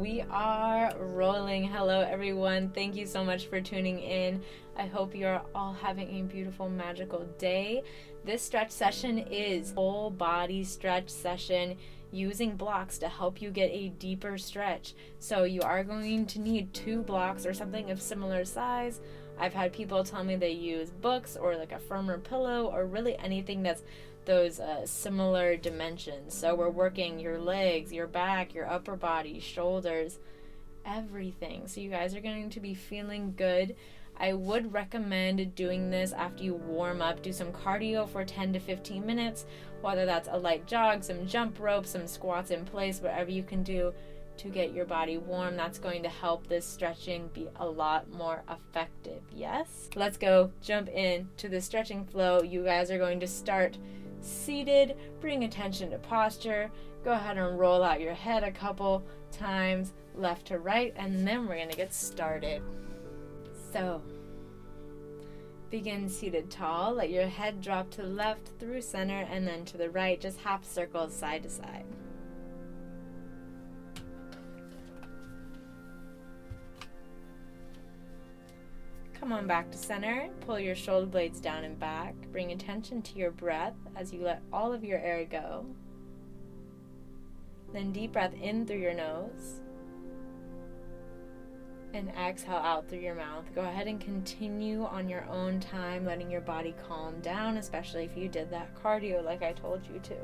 we are rolling. Hello everyone, thank you so much for tuning in. I hope you're all having a beautiful, magical day. This stretch session is whole body stretch session using blocks to help you get a deeper stretch. So you are going to need 2 blocks or something of similar size. I've had people tell me they use books or like a firmer pillow or really anything that's those similar dimensions. So we're working your legs, your back, your upper body, shoulders, everything. So you guys are going to be feeling good. I would recommend doing this after you warm up. Do some cardio for 10 to 15 minutes, whether that's a light jog, some jump rope, some squats in place, whatever you can do to get your body warm. That's going to help this stretching be a lot more effective. Yes? Let's go jump in to the stretching flow. You guys are going to start seated. Bring attention to posture. Go ahead and roll out your head a couple times left to right, and then we're going to get started. So begin seated tall. Let your head drop to the left, through center, and then to the right. Just half circles side to side. Come on back to center. Pull your shoulder blades down and back. Bring attention to your breath as you let all of your air go. Then deep breath in through your nose. And exhale out through your mouth. Go ahead and continue on your own time, letting your body calm down, especially if you did that cardio like I told you to.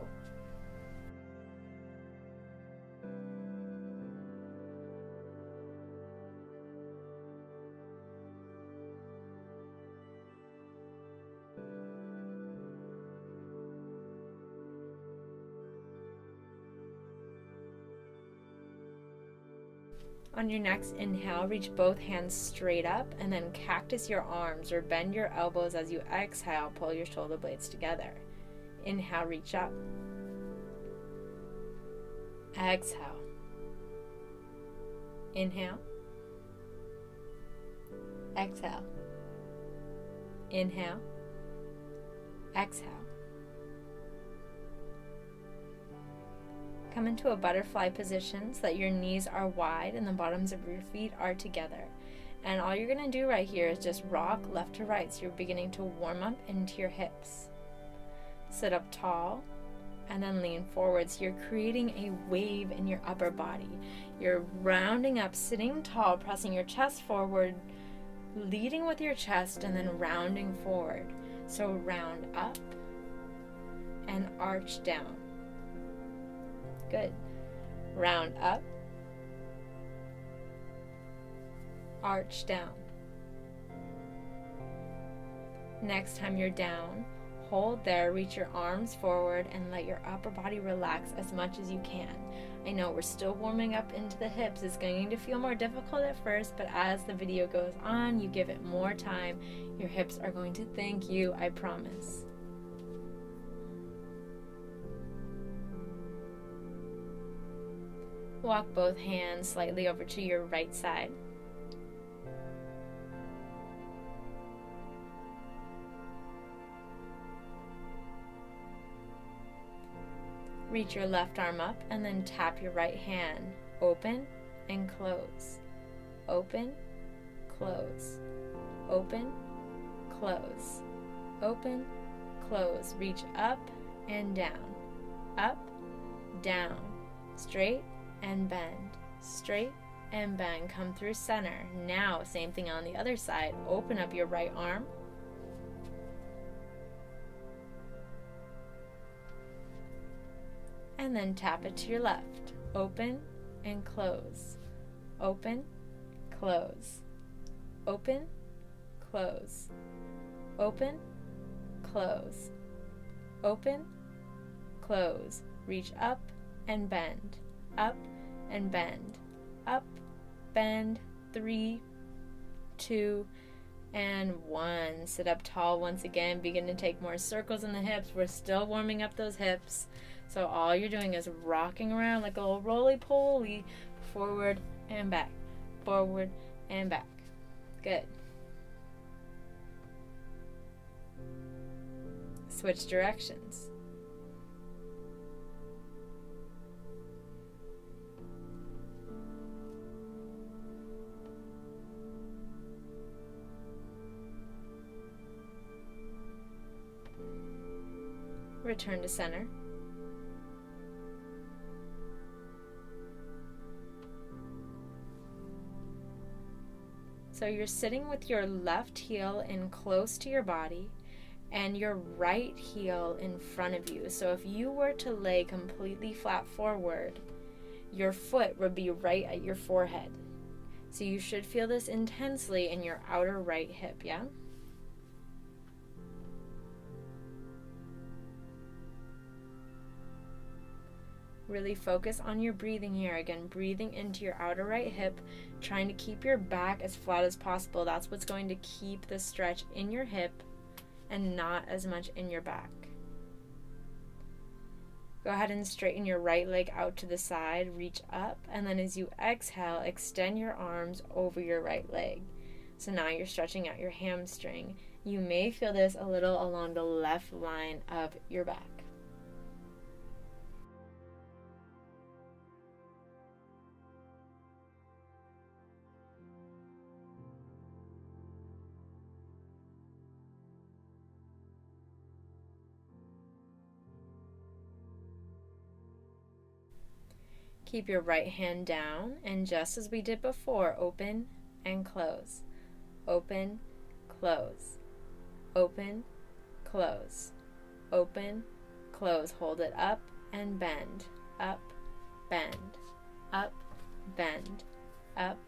On your next inhale, reach both hands straight up and then cactus your arms or bend your elbows as you exhale. Pull your shoulder blades together. Inhale, reach up. Exhale. Inhale. Exhale. Inhale. Exhale. Come into a butterfly position so that your knees are wide and the bottoms of your feet are together. And all you're going to do right here is just rock left to right, so you're beginning to warm up into your hips. Sit up tall and then lean forward, so you're creating a wave in your upper body. You're rounding up, sitting tall, pressing your chest forward, leading with your chest, and then rounding forward. So round up and arch down. Good. Round up, arch down. Next time you're down, hold there, reach your arms forward, and let your upper body relax as much as you can. I know we're still warming up into the hips. It's going to feel more difficult at first, but as the video goes on, you give it more time, your hips are going to thank you, I promise. Walk both hands slightly over to your right side. Reach your left arm up and then tap your right hand. Open and close. Open, close. Open, close. Open, close. Reach up and down. Up, down. Straight and bend, straight and bend. Come through center. Now, same thing on the other side. Open up your right arm. And then tap it to your left. Open and close. Open, close. Open, close. Open, close. Open, close. Reach up and bend. Up and bend. Up, bend. 3, 2, and 1. Sit up tall once again. Begin to take more circles in the hips. We're still warming up those hips. So all you're doing is rocking around like a little roly-poly, forward and back, forward and back. Good. Switch directions. Return to center. So you're sitting with your left heel in close to your body and your right heel in front of you. So if you were to lay completely flat forward, your foot would be right at your forehead. So you should feel this intensely in your outer right hip, yeah? Really focus on your breathing here. Again, breathing into your outer right hip, trying to keep your back as flat as possible. That's what's going to keep the stretch in your hip and not as much in your back. Go ahead and straighten your right leg out to the side, reach up, and then as you exhale, extend your arms over your right leg. So now you're stretching out your hamstring. You may feel this a little along the left line of your back. Keep your right hand down, and just as we did before, open and close. Open, close. Open, close. Open, close. Hold it up and bend. Up, bend. Up, bend. Up,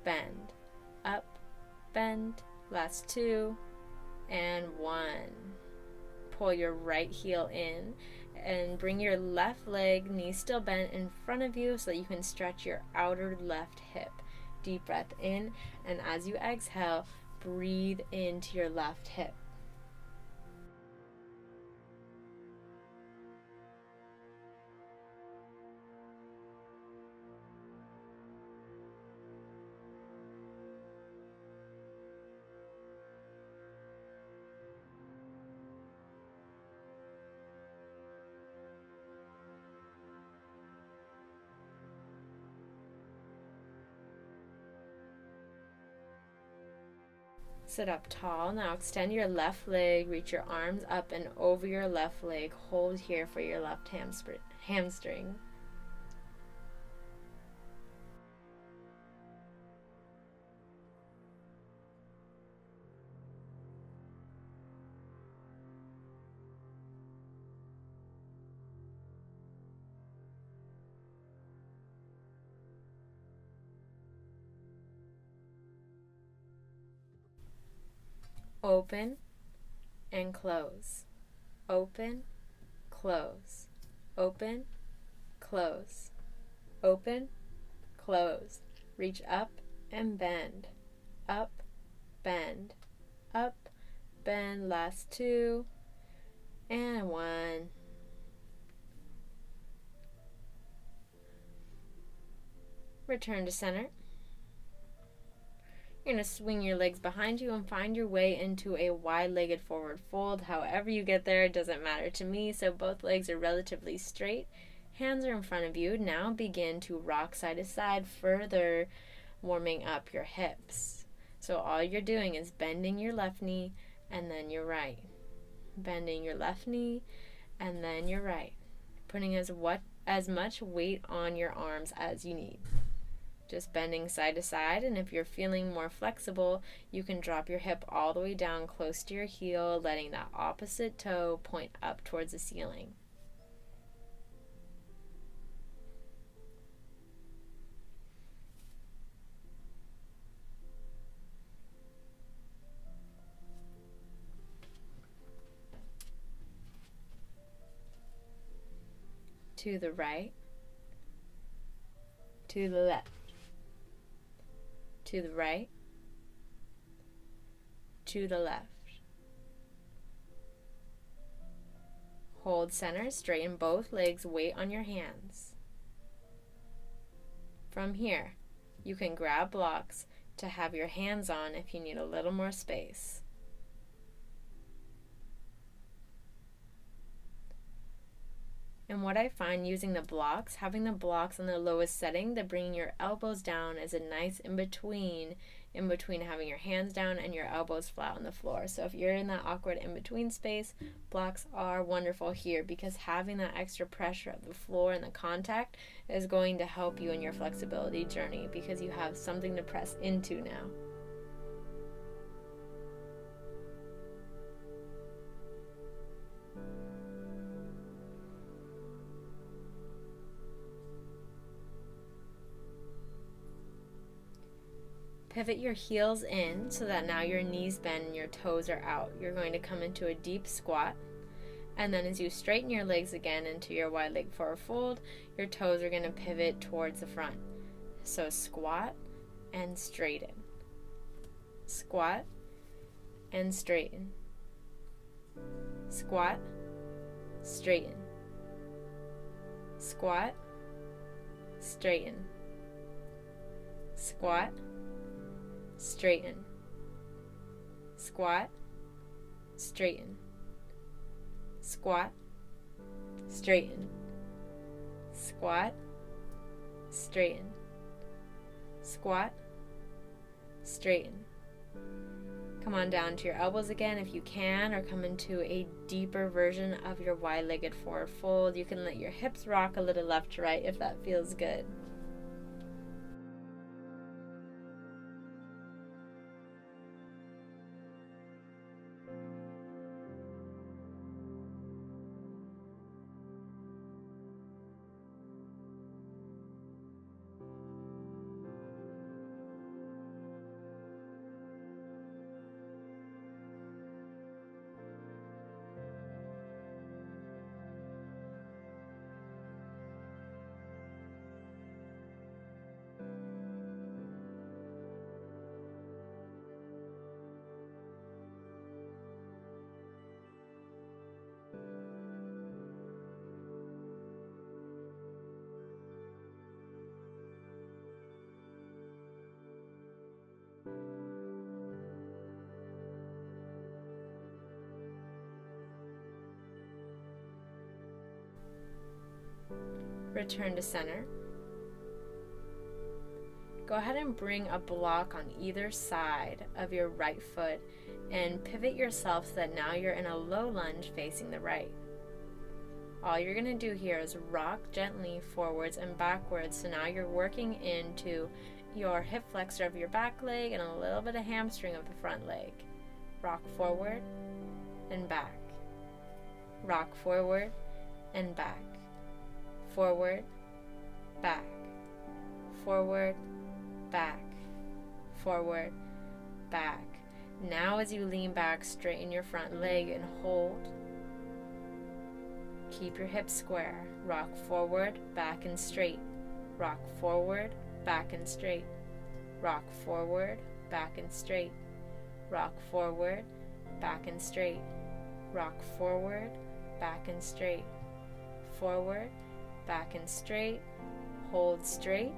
bend. Up, bend. Last 2 and 1. Pull your right heel in and bring your left leg, knee still bent, in front of you so that you can stretch your outer left hip. Deep breath in, and as you exhale, breathe into your left hip. Sit up tall. Now extend your left leg, reach your arms up and over your left leg. Hold here for your left hamstring. Open and close. Open, close. Open, close. Open, close. Reach up and bend. Up, bend. Up, bend. Last 2 and 1. Return to center. You're going to swing your legs behind you and find your way into a wide-legged forward fold. However you get there, it doesn't matter to me. So both legs are relatively straight. Hands are in front of you. Now begin to rock side to side, further warming up your hips. So all you're doing is bending your left knee and then your right. Bending your left knee and then your right. Putting as much weight on your arms as you need. Just bending side to side, and if you're feeling more flexible, you can drop your hip all the way down close to your heel, letting that opposite toe point up towards the ceiling. To the right, to the left. To the right, to the left. Hold center, straighten both legs, weight on your hands. From here, you can grab blocks to have your hands on if you need a little more space. And what I find using the blocks, having the blocks on the lowest setting, that bringing your elbows down is a nice in between having your hands down and your elbows flat on the floor. So if you're in that awkward in between space, blocks are wonderful here, because having that extra pressure of the floor and the contact is going to help you in your flexibility journey, because you have something to press into now. Pivot your heels in so that now your knees bend and your toes are out. You're going to come into a deep squat. And then as you straighten your legs again into your wide leg forward fold, your toes are going to pivot towards the front. So squat and straighten. Squat and straighten. Squat, straighten. Squat, straighten. Squat, straighten. Squat, straighten. Squat, straighten. Squat, straighten. Squat, straighten. Come on down to your elbows again if you can, or come into a deeper version of your wide-legged forward fold. You can let your hips rock a little left to right if that feels good. Return to center. Go ahead and bring a block on either side of your right foot and pivot yourself so that now you're in a low lunge facing the right. All you're going to do here is rock gently forwards and backwards. So now you're working into your hip flexor of your back leg and a little bit of hamstring of the front leg. Rock forward and back. Rock forward and back. Forward, back. Forward, back. Forward, back. Now as you lean back, straighten your front leg and hold. Keep your hips square. Rock forward, back and straight. Rock forward, back and straight. Rock forward, back and straight. Rock forward, back and straight. Rock forward, back and straight. Forward, back and straight. Hold straight.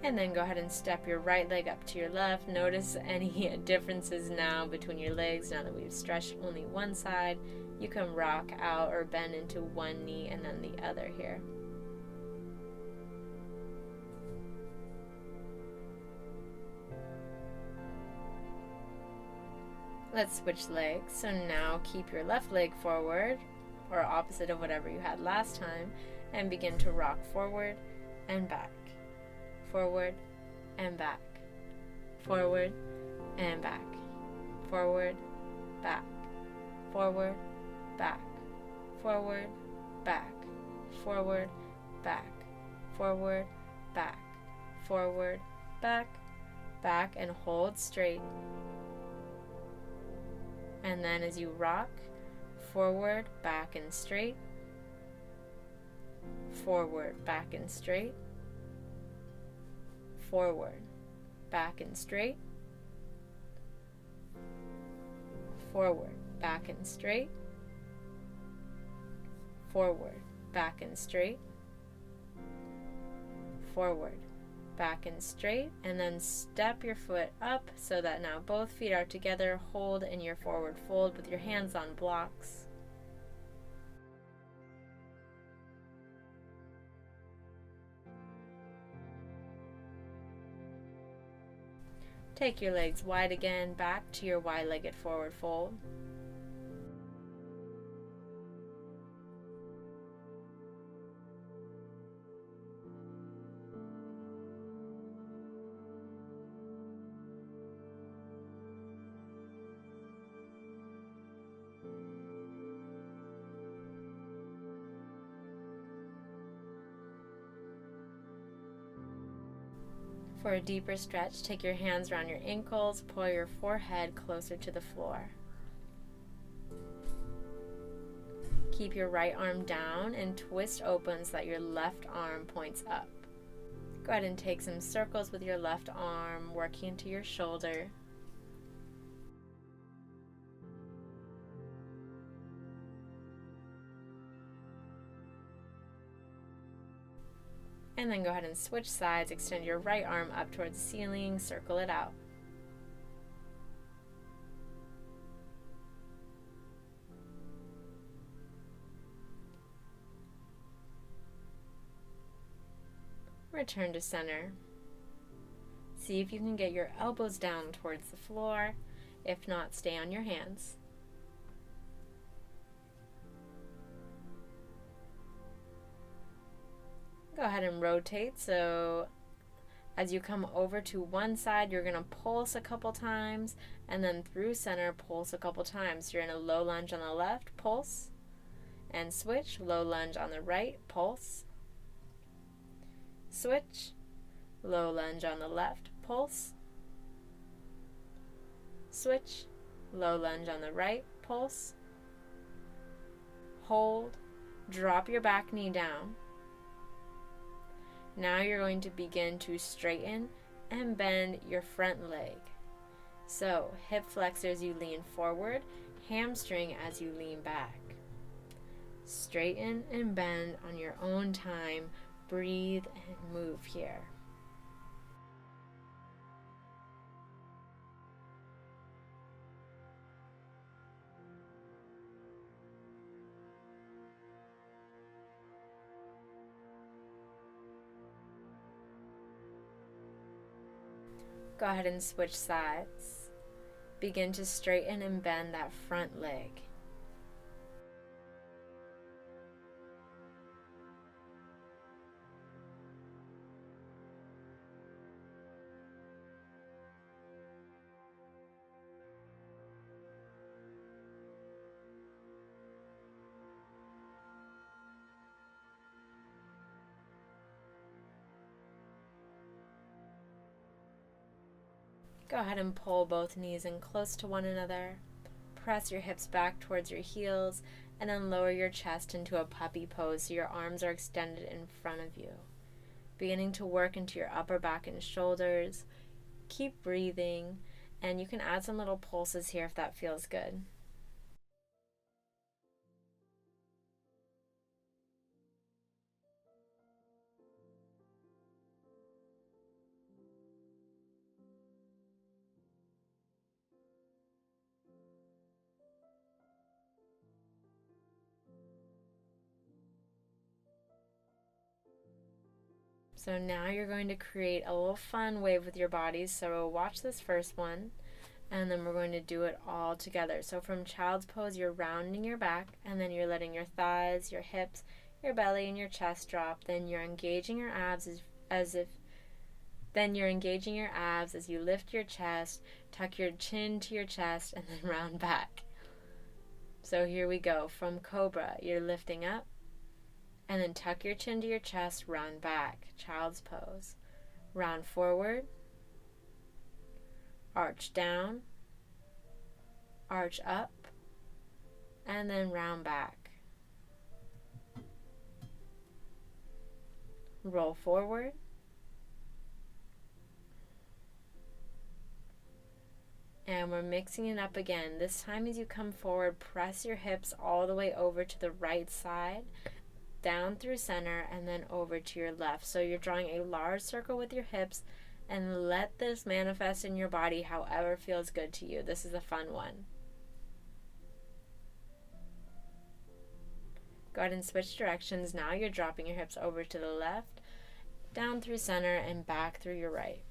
And then go ahead and step your right leg up to your left. Notice any differences now between your legs. Now that we've stretched only one side, you can rock out or bend into one knee and then the other here. Let's switch legs. So now keep your left leg forward, or opposite of whatever you had last time, and begin to rock forward and back. Forward and back. Forward and back. Forward, back. Forward, back. Forward, back. Forward, back. Forward, back. Forward, back. Back and hold straight. And then as you rock, forward, back and straight. Forward, back and straight. Forward, back and straight. Forward, back and straight. Forward, back and straight. Forward, back and straight. And then step your foot up so that now both feet are together. Hold in your forward fold with your hands on blocks. Take your legs wide again, back to your wide-legged forward fold. For a deeper stretch, take your hands around your ankles, pull your forehead closer to the floor. Keep your right arm down and twist open so that your left arm points up. Go ahead and take some circles with your left arm, working into your shoulder. And then go ahead and switch sides, extend your right arm up towards the ceiling, circle it out. Return to center. See if you can get your elbows down towards the floor. If not, stay on your hands. Go ahead and rotate, so as you come over to one side, you're going to pulse a couple times, and then through center, pulse a couple times. So you're in a low lunge on the left, pulse, and switch, low lunge on the right, pulse, switch, low lunge on the left, pulse, switch, low lunge on the right, pulse, hold, drop your back knee down. Now you're going to begin to straighten and bend your front leg. So hip flex as you lean forward, hamstring as you lean back. Straighten and bend on your own time. Breathe and move here. Go ahead and switch sides. Begin to straighten and bend that front leg. Go ahead and pull both knees in close to one another. Press your hips back towards your heels, and then lower your chest into a puppy pose so your arms are extended in front of you. Beginning to work into your upper back and shoulders. Keep breathing, and you can add some little pulses here if that feels good. So now you're going to create a little fun wave with your bodies. So watch this first one, and then we're going to do it all together. So from child's pose, you're rounding your back, and then you're letting your thighs, your hips, your belly, and your chest drop. Then you're engaging your abs as you lift your chest, tuck your chin to your chest, and then round back. So here we go. From cobra, you're lifting up, and then tuck your chin to your chest, round back, child's pose. Round forward, arch down, arch up, and then round back. Roll forward, and we're mixing it up again. This time as you come forward, press your hips all the way over to the right side, down through center, and then over to your left. So you're drawing a large circle with your hips, and let this manifest in your body however feels good to you. This is a fun one. Go ahead and switch directions. Now you're dropping your hips over to the left, down through center, and back through your right.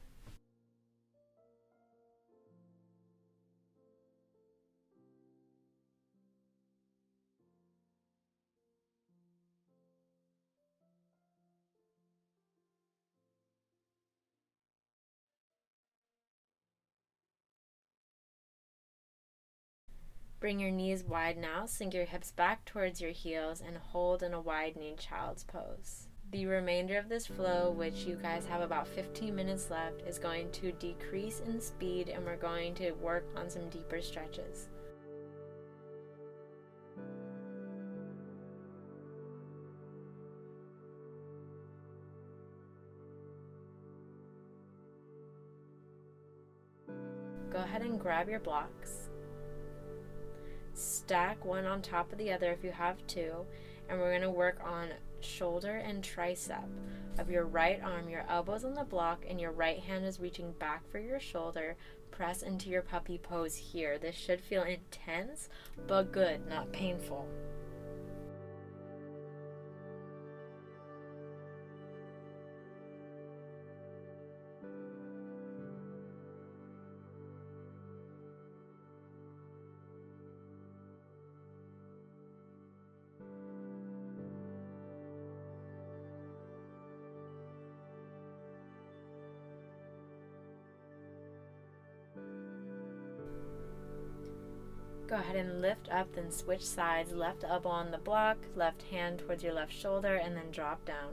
Bring your knees wide now, sink your hips back towards your heels, and hold in a wide-kneed child's pose. The remainder of this flow, which you guys have about 15 minutes left, is going to decrease in speed, and we're going to work on some deeper stretches. Go ahead and grab your blocks. Stack one on top of the other if you have two, and we're going to work on shoulder and tricep of your right arm. Your elbows on the block and your right hand is reaching back for your shoulder. Press into your puppy pose here. This should feel intense, but good, not painful. Go ahead and lift up, then switch sides. Left elbow on the block, left hand towards your left shoulder, and then drop down.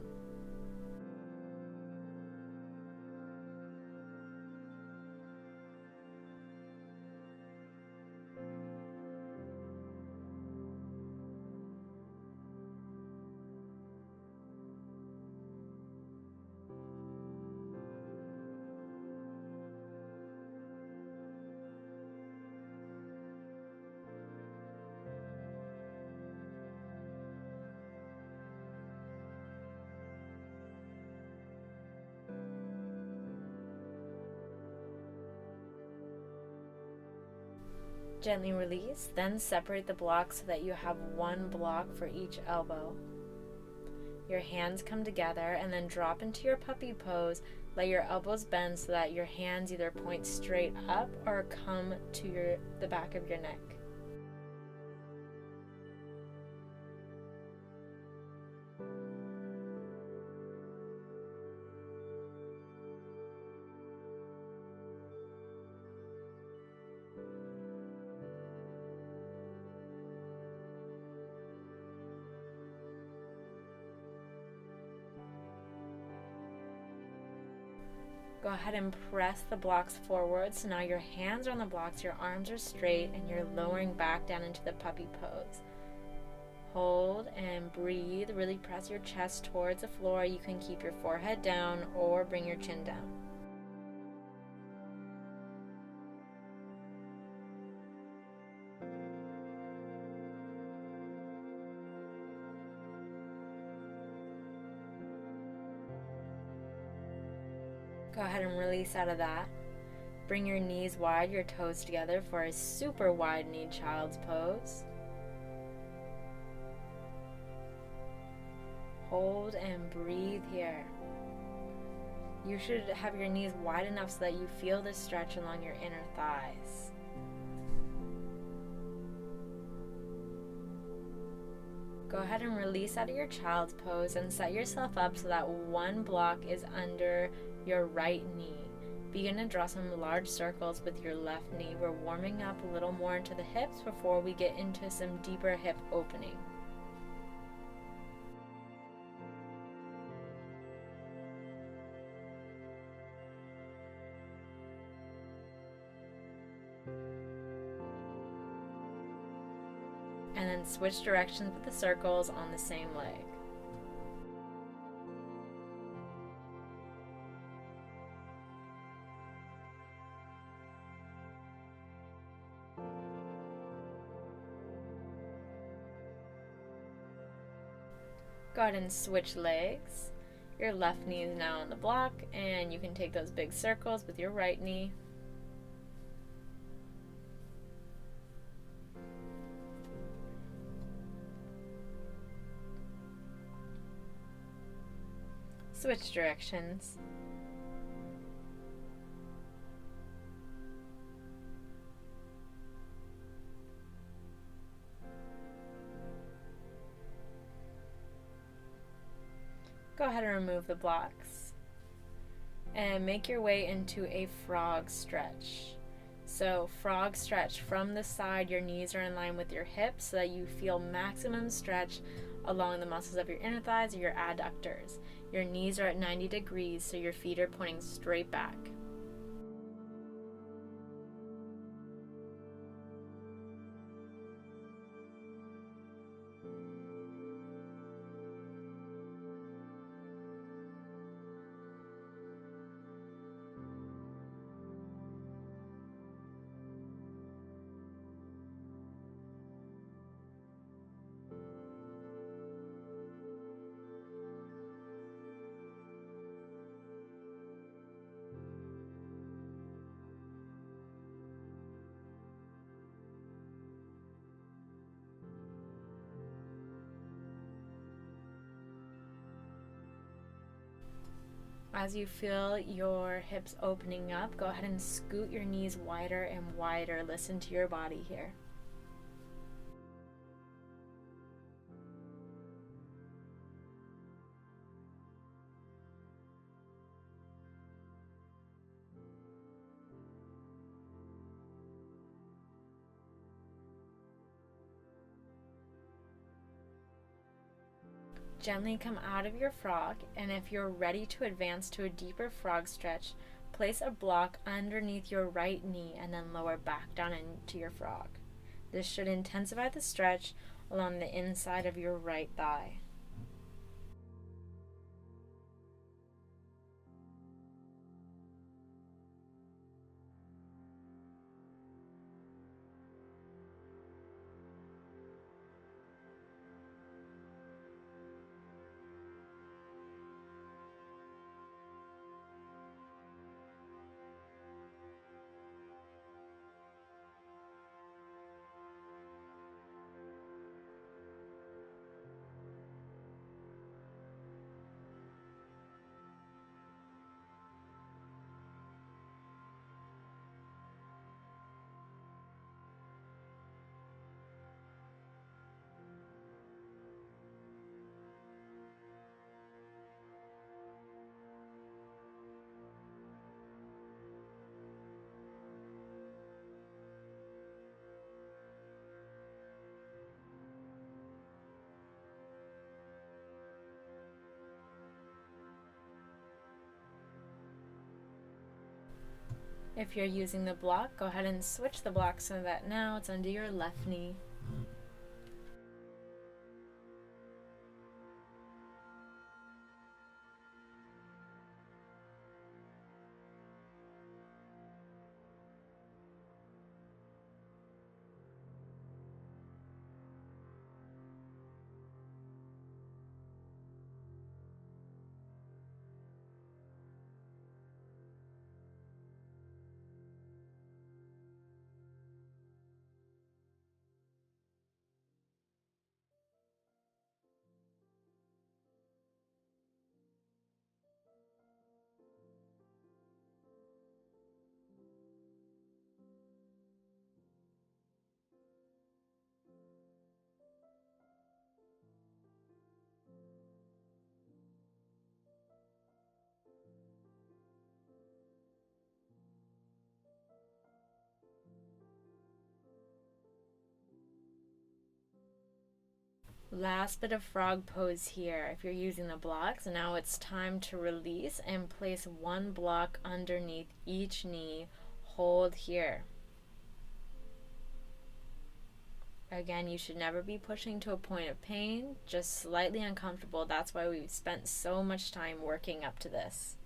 Gently release, then separate the blocks so that you have one block for each elbow. Your hands come together and then drop into your puppy pose. Let your elbows bend so that your hands either point straight up or come to the back of your neck. Go ahead and press the blocks forward. So now your hands are on the blocks, your arms are straight, and you're lowering back down into the puppy pose. Hold and breathe. Really press your chest towards the floor. You can keep your forehead down or bring your chin down. Go ahead and release out of that. Bring your knees wide, your toes together for a super wide-kneed child's pose. Hold and breathe here. You should have your knees wide enough so that you feel the stretch along your inner thighs. Go ahead and release out of your child's pose and set yourself up so that one block is under your right knee. Begin to draw some large circles with your left knee. We're warming up a little more into the hips before we get into some deeper hip opening. And then switch directions with the circles on the same leg. Go ahead and switch legs. Your left knee is now on the block, and you can take those big circles with your right knee. Switch directions. Go ahead and remove the blocks and make your way into a frog stretch. So frog stretch from the side, your knees are in line with your hips so that you feel maximum stretch along the muscles of your inner thighs or your adductors. Your knees are at 90 degrees, so your feet are pointing straight back. As you feel your hips opening up, go ahead and scoot your knees wider and wider. Listen to your body here. Gently come out of your frog, and if you're ready to advance to a deeper frog stretch, place a block underneath your right knee and then lower back down into your frog. This should intensify the stretch along the inside of your right thigh. If you're using the block, go ahead and switch the block so that now it's under your left knee. Last bit of frog pose here if you're using the blocks. Now it's time to release and place one block underneath each knee. Hold here. Again, you should never be pushing to a point of pain, just slightly uncomfortable. That's why we've spent so much time working up to this.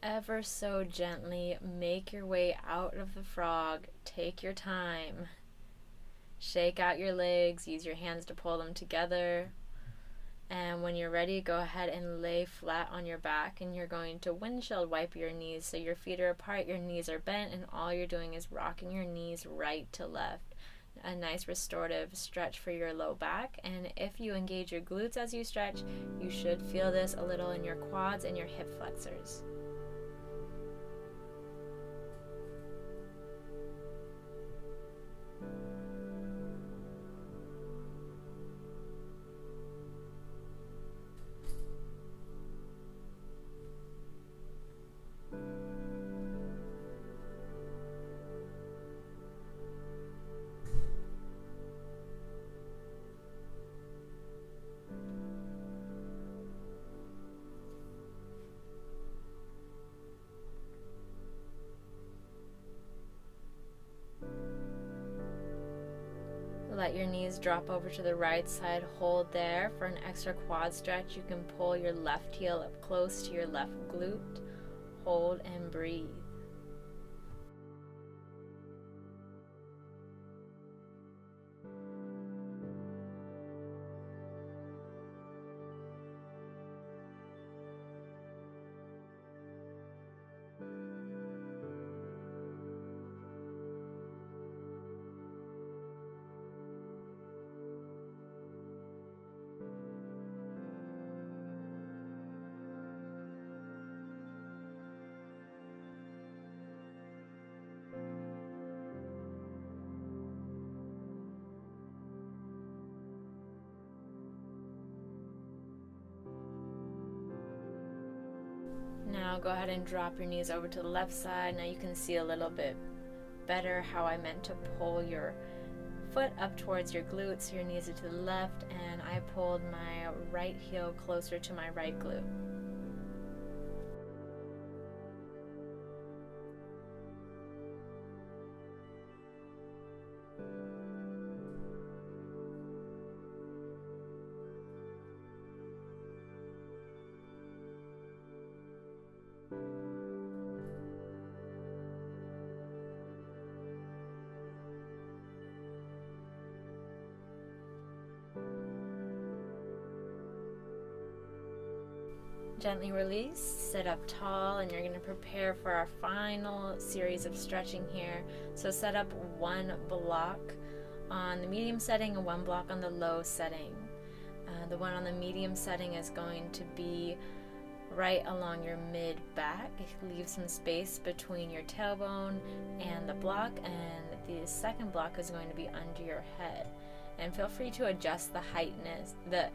ever so gently make your way out of the frog. Take your time. Shake out your legs, use your hands to pull them together. And when you're ready, go ahead and lay flat on your back, and you're going to windshield wipe your knees so your feet are apart, your knees are bent, and all you're doing is rocking your knees right to left. A nice restorative stretch for your low back, and if you engage your glutes as you stretch, you should feel this a little in your quads and your hip flexors. Let your knees drop over to the right side. Hold there. For an extra quad stretch, you can pull your left heel up close to your left glute. Hold and breathe. Now go ahead and drop your knees over to the left side. Now you can see a little bit better how I meant to pull your foot up towards your glutes, so your knees are to the left, and I pulled my right heel closer to my right glute. Gently release, sit up tall, and you're going to prepare for our final series of stretching here. So set up one block on the medium setting and one block on the low setting. The one on the medium setting is going to be right along your mid back. Leave some space between your tailbone and the block, and the second block is going to be under your head. And feel free to adjust the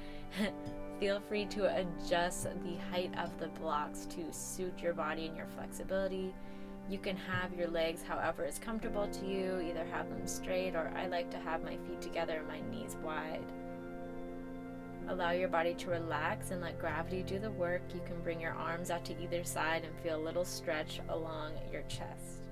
feel free to adjust the height of the blocks to suit your body and your flexibility. You can have your legs however is comfortable to you, either have them straight, or I like to have my feet together and my knees wide. Allow your body to relax and let gravity do the work. You can bring your arms out to either side and feel a little stretch along your chest.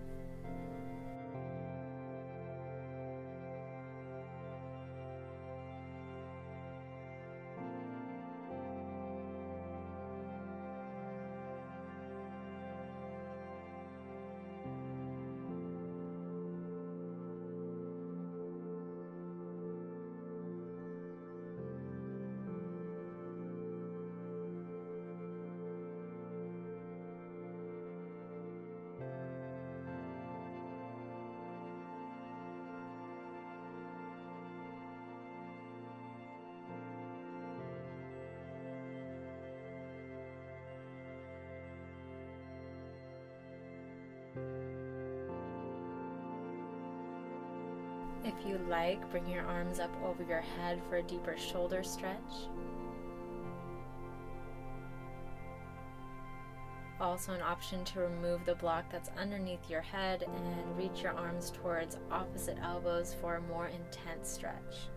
If you like, bring your arms up over your head for a deeper shoulder stretch. Also an option to remove the block that's underneath your head and reach your arms towards opposite elbows for a more intense stretch.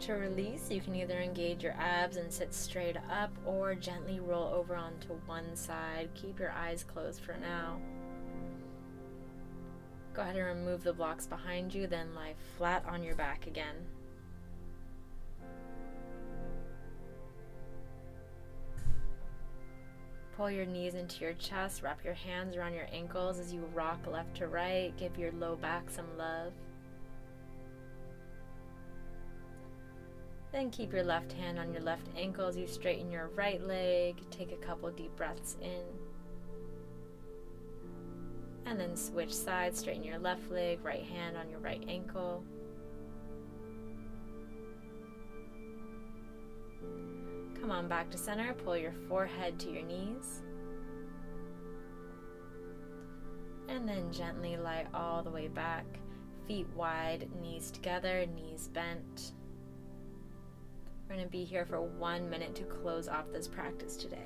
To release, you can either engage your abs and sit straight up or gently roll over onto one side. Keep your eyes closed for now. Go ahead and remove the blocks behind you, then lie flat on your back again. Pull your knees into your chest, wrap your hands around your ankles as you rock left to right. Give your low back some love. Then keep your left hand on your left ankle as you straighten your right leg. Take a couple deep breaths in. And then switch sides, straighten your left leg, right hand on your right ankle. Come on back to center, pull your forehead to your knees. And then gently lie all the way back, feet wide, knees together, knees bent. We're going to be here for 1 minute to close off this practice today.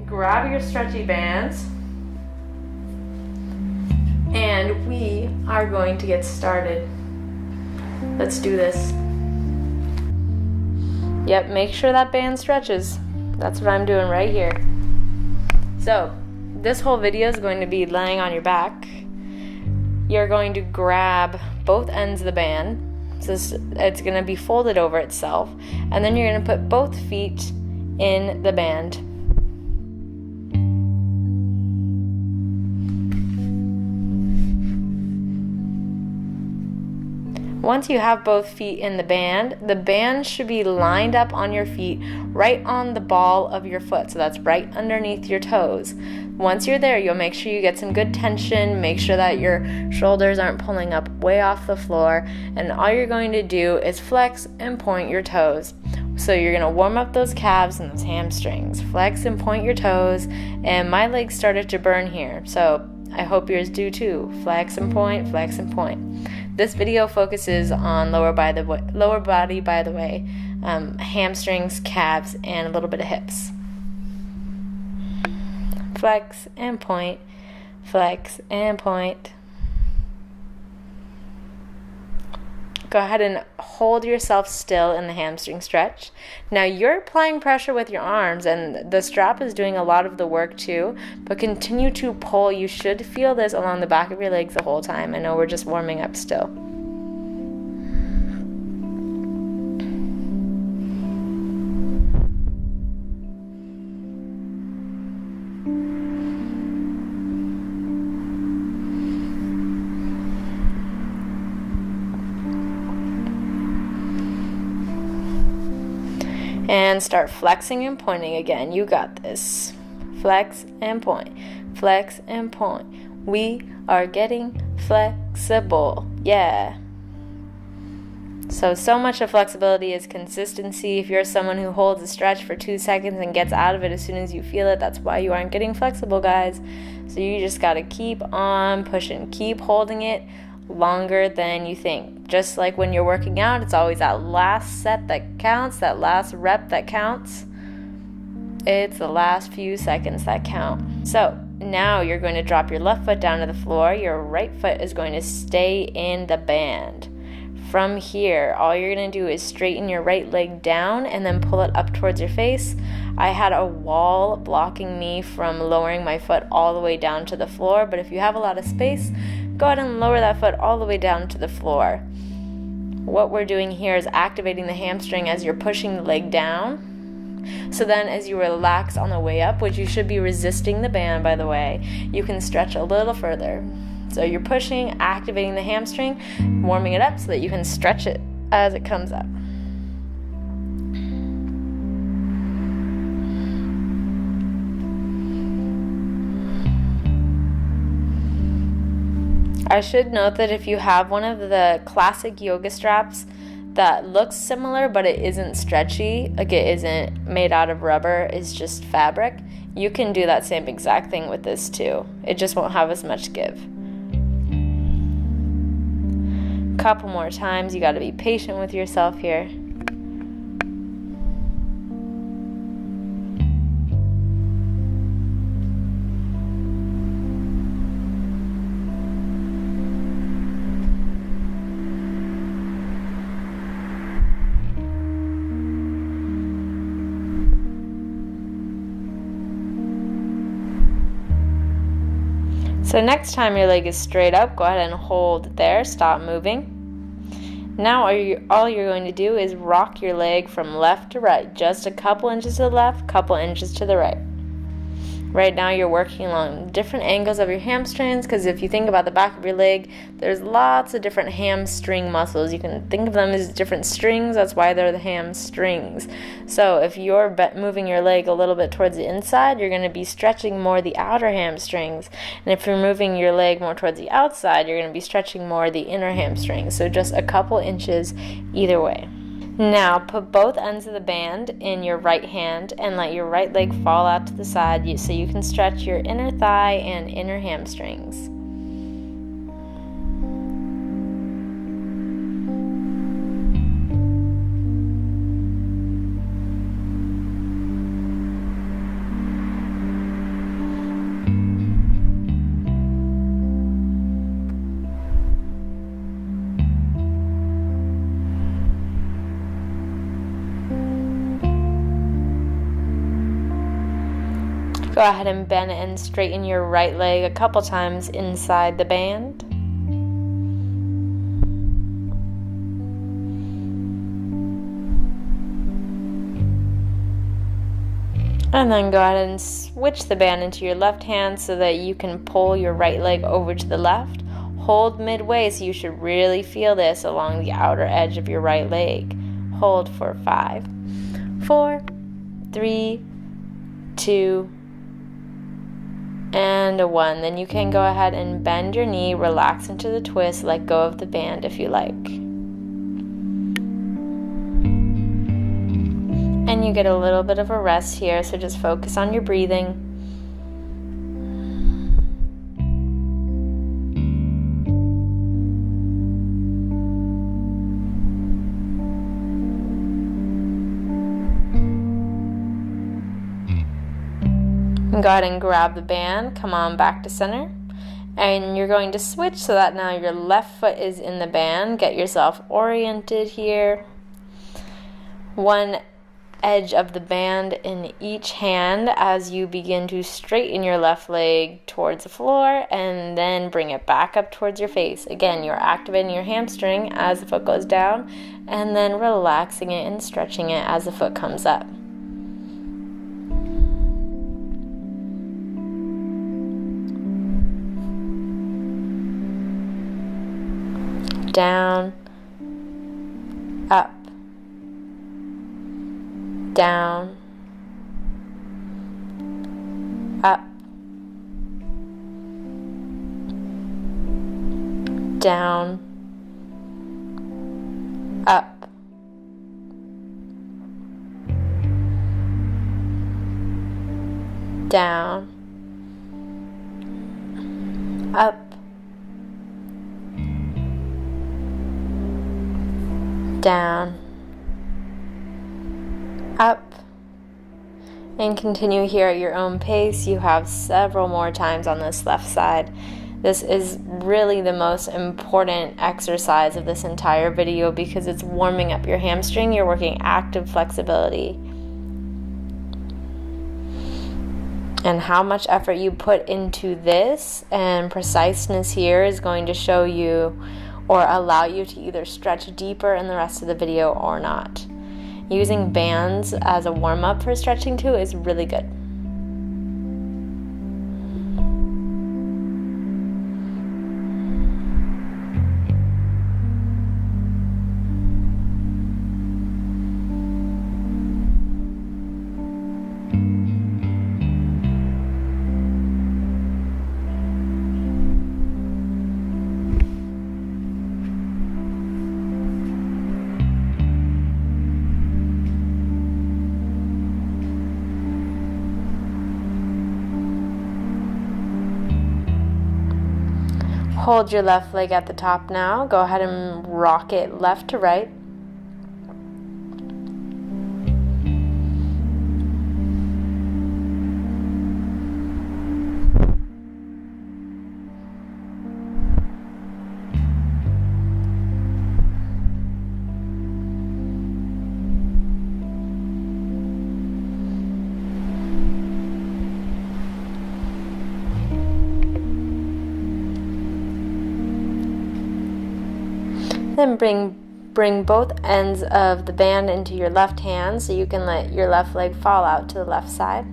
Grab your stretchy bands, and we are going to get started. Let's do this. Yep, make sure that band stretches. That's what I'm doing right here. So, this whole video is going to be laying on your back. You're going to grab both ends of the band. So it's going to be folded over itself, and then you're going to put both feet in the band. Once you have both feet in the band should be lined up on your feet right on the ball of your foot. So that's right underneath your toes. Once you're there, you'll make sure you get some good tension. Make sure that your shoulders aren't pulling up way off the floor. And all you're going to do is flex and point your toes. So you're going to warm up those calves and those hamstrings. Flex and point your toes. And my legs started to burn here. So I hope yours do too. Flex and point, flex and point. This video focuses on lower body, by the way, hamstrings, calves, and a little bit of hips. Flex and point, flex and point. Go ahead and hold yourself still in the hamstring stretch. Now you're applying pressure with your arms, and the strap is doing a lot of the work too, but continue to pull. You should feel this along the back of your legs the whole time. I know we're just warming up still. And start flexing and pointing again. You got this. Flex and point. Flex and point. We are getting flexible. Yeah. So much of flexibility is consistency. If you're someone who holds a stretch for 2 seconds and gets out of it as soon as you feel it, that's why you aren't getting flexible, guys. So you just got to keep on pushing. Keep holding it longer than you think. Just like when you're working out, it's always that last set that counts, that last rep that counts. It's the last few seconds that count. So now you're going to drop your left foot down to the floor. Your right foot is going to stay in the band. From here, all you're going to do is straighten your right leg down and then pull it up towards your face. I had a wall blocking me from lowering my foot all the way down to the floor, but if you have a lot of space, go ahead and lower that foot all the way down to the floor. What we're doing here is activating the hamstring as you're pushing the leg down. So then as you relax on the way up, which you should be resisting the band, by the way, you can stretch a little further. So you're pushing, activating the hamstring, warming it up so that you can stretch it as it comes up. I should note that if you have one of the classic yoga straps that looks similar but it isn't stretchy, like it isn't made out of rubber, it's just fabric, you can do that same exact thing with this too. It just won't have as much give. Couple more times. You got to be patient with yourself here. So next time your leg is straight up, go ahead and hold it there. Stop moving. Now all you're going to do is rock your leg from left to right. Just a couple inches to the left, couple inches to the right. Right now you're working along different angles of your hamstrings, because if you think about the back of your leg, there's lots of different hamstring muscles. You can think of them as different strings. That's why they're the hamstrings. So if you're moving your leg a little bit towards the inside, you're going to be stretching more the outer hamstrings. And if you're moving your leg more towards the outside, you're going to be stretching more the inner hamstrings. So just a couple inches either way. Now, put both ends of the band in your right hand and let your right leg fall out to the side so you can stretch your inner thigh and inner hamstrings. Go ahead and bend and straighten your right leg a couple times inside the band. And then go ahead and switch the band into your left hand so that you can pull your right leg over to the left. Hold midway, so you should really feel this along the outer edge of your right leg. Hold for 5, 4, 3, 2, and 1. Then you can go ahead and bend your knee, relax into the twist, let go of the band if you like. And you get a little bit of a rest here, so just focus on your breathing. Go ahead and grab the band, come on back to center, and you're going to switch so that now your left foot is in the band. Get yourself oriented here. One edge of the band in each hand as you begin to straighten your left leg towards the floor and then bring it back up towards your face. Again, you're activating your hamstring as the foot goes down and then relaxing it and stretching it as the foot comes up. Down, up, down, up, down, up, down, up, down, up, and continue here at your own pace. You have several more times on this left side. This is really the most important exercise of this entire video because it's warming up your hamstring. You're working active flexibility. And how much effort you put into this and preciseness here is going to show you or allow you to either stretch deeper in the rest of the video or not. Using bands as a warm-up for stretching too is really good. Hold your left leg at the top now. Go ahead and rock it left to right. Then bring both ends of the band into your left hand so you can let your left leg fall out to the left side.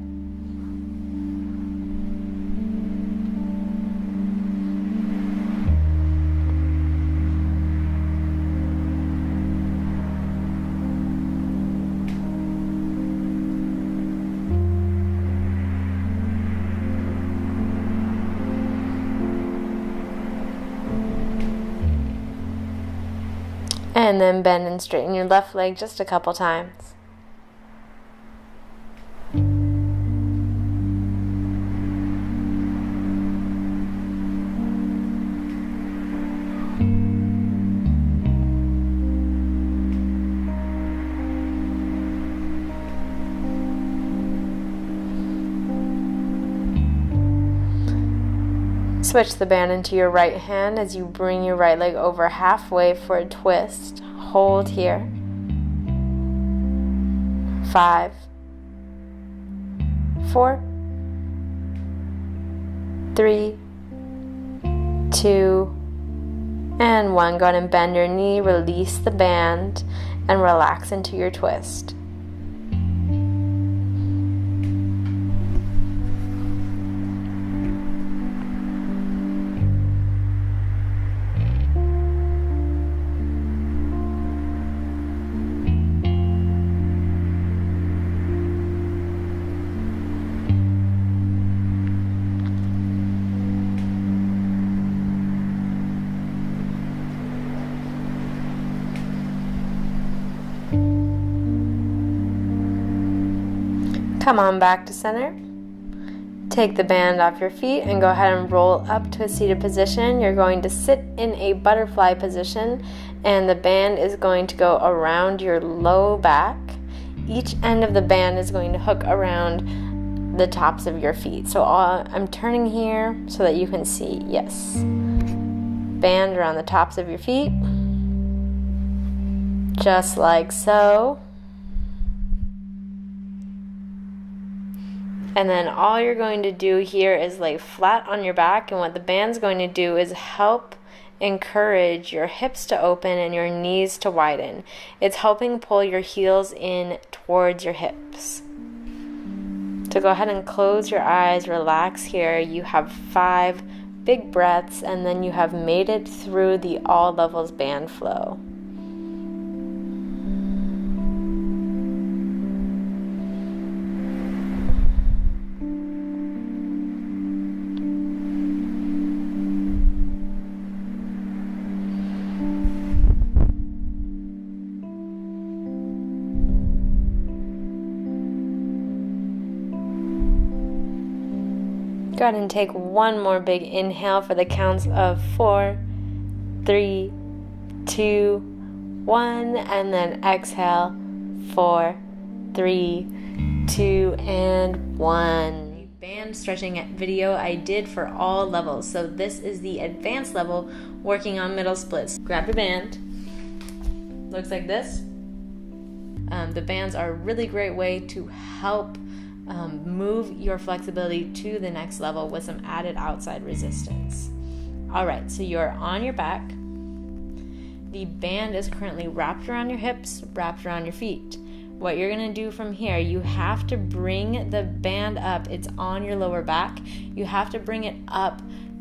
And then bend and straighten your left leg just a couple times. Switch the band into your right hand as you bring your right leg over halfway for a twist. Hold here. 5, 4, 3, 2, and 1. Go ahead and bend your knee, release the band, and relax into your twist. Come on back to center. Take the band off your feet and go ahead and roll up to a seated position. You're going to sit in a butterfly position and the band is going to go around your low back. Each end of the band is going to hook around the tops of your feet. So I'm turning here so that you can see. Yes. Band around the tops of your feet. Just like so. And then all you're going to do here is lay flat on your back, and what the band's going to do is help encourage your hips to open and your knees to widen. It's helping pull your heels in towards your hips. So go ahead and close your eyes, relax here. You have 5 big breaths, and then you have made it through the all levels band flow. Go ahead and take one more big inhale for the counts of 4, 3, 2, 1, and then exhale 4, 3, 2, and 1. Band stretching video I did for all levels. So this is the advanced level working on middle splits. Grab your band. Looks like this. The bands are a really great way to help move your flexibility to the next level with some added outside resistance. Alright, so you're on your back. The band is currently wrapped around your hips, wrapped around your feet. What you're going to do from here, you have to bring the band up. It's on your lower back. You have to bring it up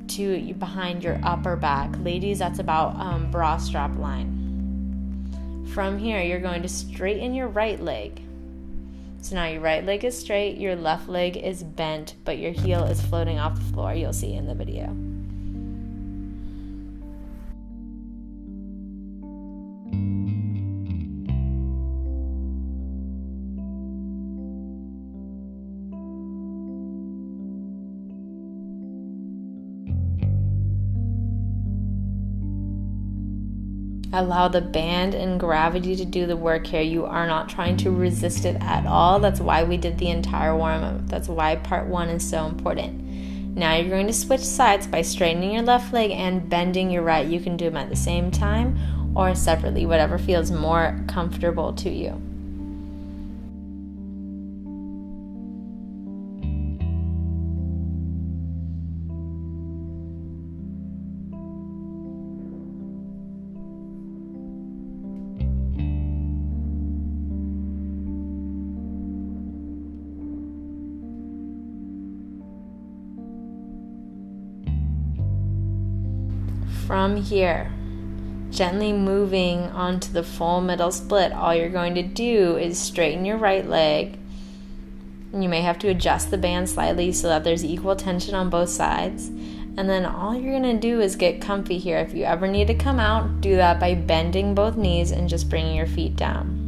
to behind your upper back. Ladies, that's about bra strap line. From here, you're going to straighten your right leg. So now your right leg is straight, your left leg is bent, but your heel is floating off the floor. You'll see in the video. Allow the band and gravity to do the work here. You are not trying to resist it at all. That's why we did the entire warm-up. That's why part 1 is so important. Now you're going to switch sides by straightening your left leg and bending your right. You can do them at the same time or separately, whatever feels more comfortable to you. From here, gently moving onto the full middle split, all you're going to do is straighten your right leg. You may have to adjust the band slightly so that there's equal tension on both sides. And then all you're going to do is get comfy here. If you ever need to come out, do that by bending both knees and just bringing your feet down.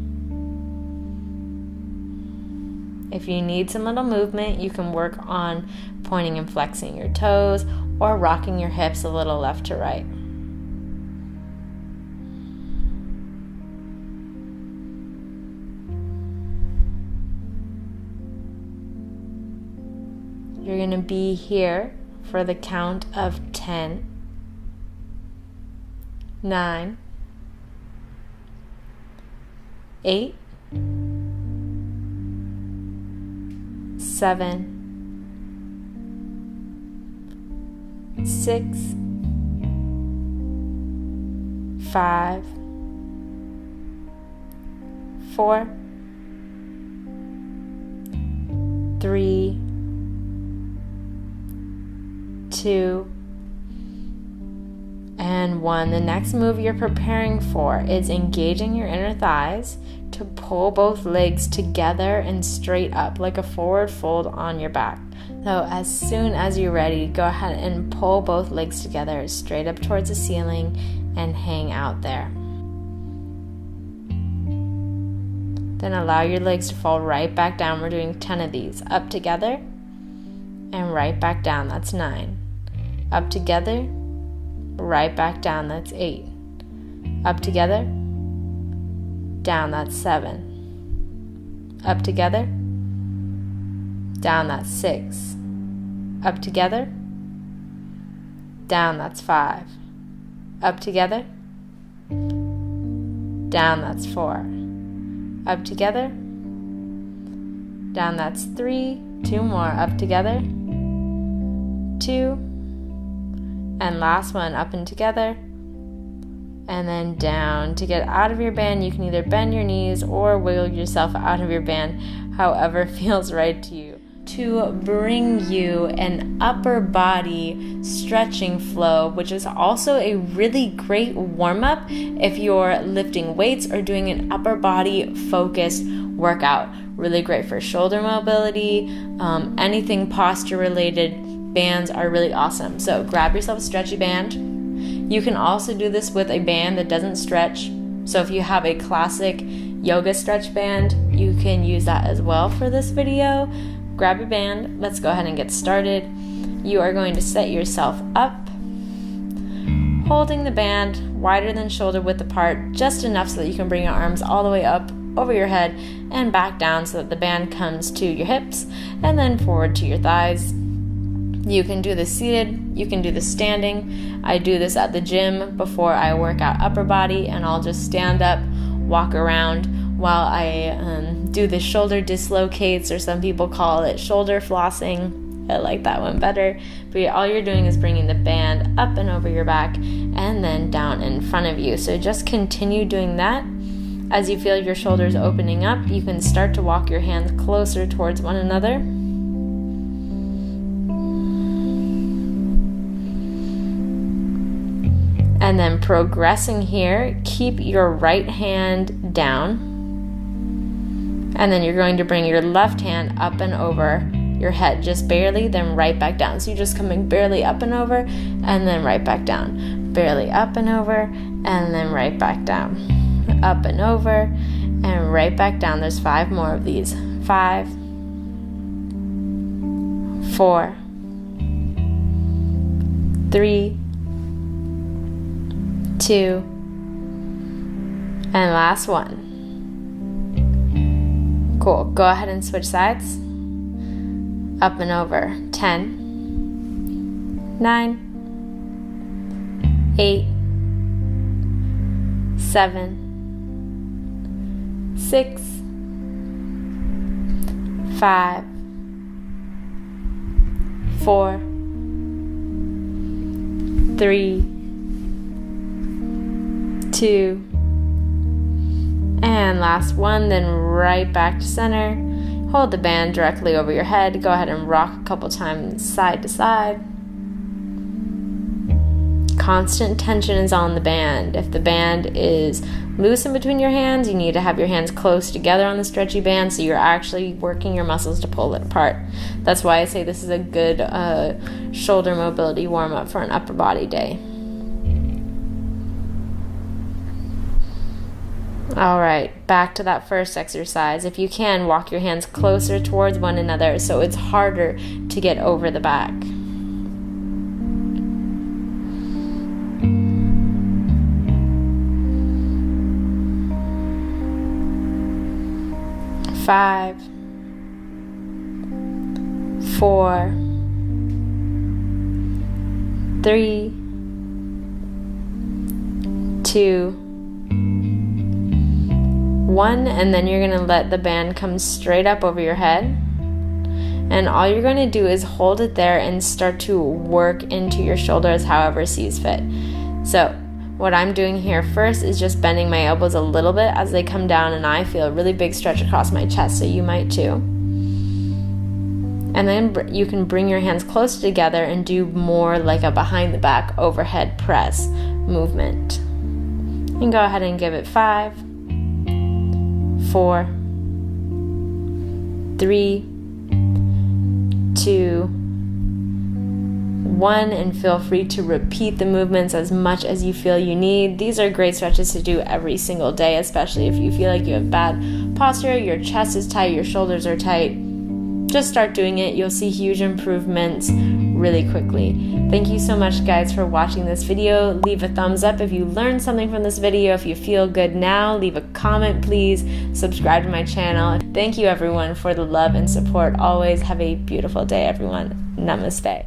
If you need some little movement, you can work on pointing and flexing your toes or rocking your hips a little left to right. You're going to be here for the count of 10, 9, 8, 7, 6, 5, 4, 3, 2, and 1. The next move you're preparing for is engaging your inner thighs to pull both legs together and straight up like a forward fold on your back. So as soon as you're ready, go ahead and pull both legs together straight up towards the ceiling and hang out there. Then allow your legs to fall right back down. We're doing 10 of these. Up together and right back down. That's 9. Up together, right back down. That's 8. Up together, down. That's 7. Up together, down. That's 6. Up together, down. That's 5. Up together, down. That's 4. Up together, down. That's 3. 2 more. Up together, 2. And last one, up and together, and then down. To get out of your band, you can either bend your knees or wiggle yourself out of your band, however feels right to you. To bring you an upper body stretching flow, which is also a really great warm-up if you're lifting weights or doing an upper body focused workout. Really great for shoulder mobility, anything posture related. Bands are really awesome. So grab yourself a stretchy band. You can also do this with a band that doesn't stretch. So if you have a classic yoga stretch band, you can use that as well for this video. Grab your band. Let's go ahead and get started. You are going to set yourself up, holding the band wider than shoulder width apart, just enough so that you can bring your arms all the way up over your head and back down so that the band comes to your hips and then forward to your thighs. You can do this seated, you can do this standing. I do this at the gym before I work out upper body, and I'll just stand up, walk around while I do the shoulder dislocates, or some people call it shoulder flossing. I like that one better. But all you're doing is bringing the band up and over your back and then down in front of you. So just continue doing that. As you feel your shoulders opening up, you can start to walk your hands closer towards one another. And then progressing here, keep your right hand down. And then you're going to bring your left hand up and over your head, just barely, then right back down. So you're just coming barely up and over, and then right back down. Barely up and over, and then right back down. Up and over, and right back down. There's 5 more of these. 5, 4, 3, 2, And last one. Cool. Go ahead and switch sides. Up and over. 10, 9, 8, 7, 6, 5, 4, 3, 2, and last one. Then right back to center. Hold the band directly over your head. Go ahead and rock a couple times side to side. Constant tension is on the band. If the band is loose in between your hands, you need to have your hands close together on the stretchy band so you're actually working your muscles to pull it apart. That's why I say this is a good shoulder mobility warm-up for an upper body day. All right, back to that first exercise. If you can, walk your hands closer towards one another so it's harder to get over the back. Five, 4, 3, 2, 1, and then you're going to let the band come straight up over your head. And all you're going to do is hold it there and start to work into your shoulders however sees fit. So what I'm doing here first is just bending my elbows a little bit as they come down, and I feel a really big stretch across my chest, so you might too. And then you can bring your hands closer together and do more like a behind the back overhead press movement. And go ahead and give it 5, 4, 3, 2, 1, and feel free to repeat the movements as much as you feel you need. These are great stretches to do every single day, especially if you feel like you have bad posture, your chest is tight, your shoulders are tight. Just start doing it. You'll see huge improvements really quickly. Thank you so much, guys, for watching this video. Leave a thumbs up if you learned something from this video. If you feel good now, leave a comment, please. Subscribe to my channel. Thank you, everyone, for the love and support. Always have a beautiful day, everyone. Namaste.